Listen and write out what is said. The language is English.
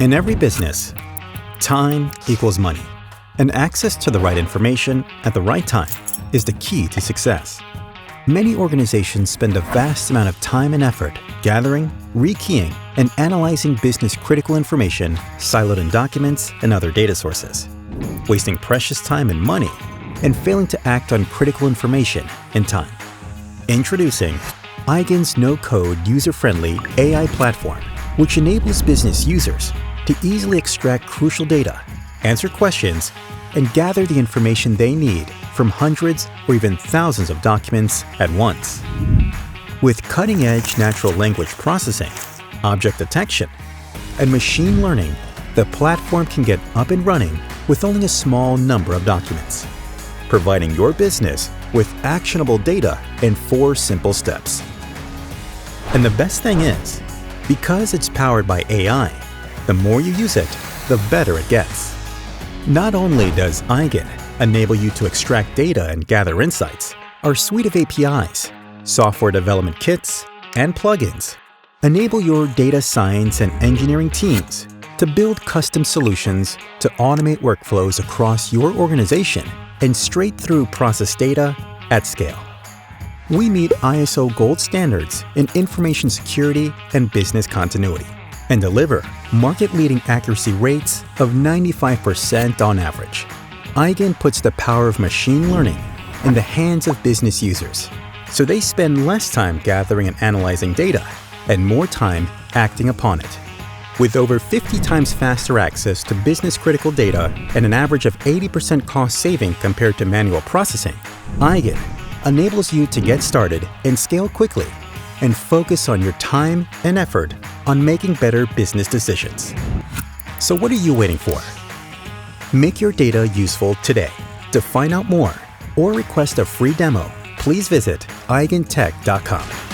In every business, time equals money, and access to the right information at the right time is the key to success. Many organizations spend a vast amount of time and effort gathering, rekeying, and analyzing business-critical information siloed in documents and other data sources, wasting precious time and money, and failing to act on critical information in time. Introducing Eigen's no-code, user-friendly AI platform, which enables business users to easily extract crucial data, answer questions, and gather the information they need from hundreds or even thousands of documents at once. With cutting-edge natural language processing, object detection, and machine learning, the platform can get up and running with only a small number of documents, providing your business with actionable data in 4 simple steps. And the best thing is, because it's powered by AI, the more you use it, the better it gets. Not only does Eigen enable you to extract data and gather insights, our suite of APIs, software development kits, and plugins enable your data science and engineering teams to build custom solutions to automate workflows across your organization and straight-through process data at scale. We meet ISO gold standards in information security and business continuity, and deliver market-leading accuracy rates of 95% on average. Eigen puts the power of machine learning in the hands of business users, so they spend less time gathering and analyzing data and more time acting upon it. With over 50 times faster access to business-critical data and an average of 80% cost saving compared to manual processing, Eigen enables you to get started and scale quickly and focus on your time and effort on making better business decisions. So what are you waiting for? Make your data useful today. To find out more or request a free demo, please visit eigentech.com.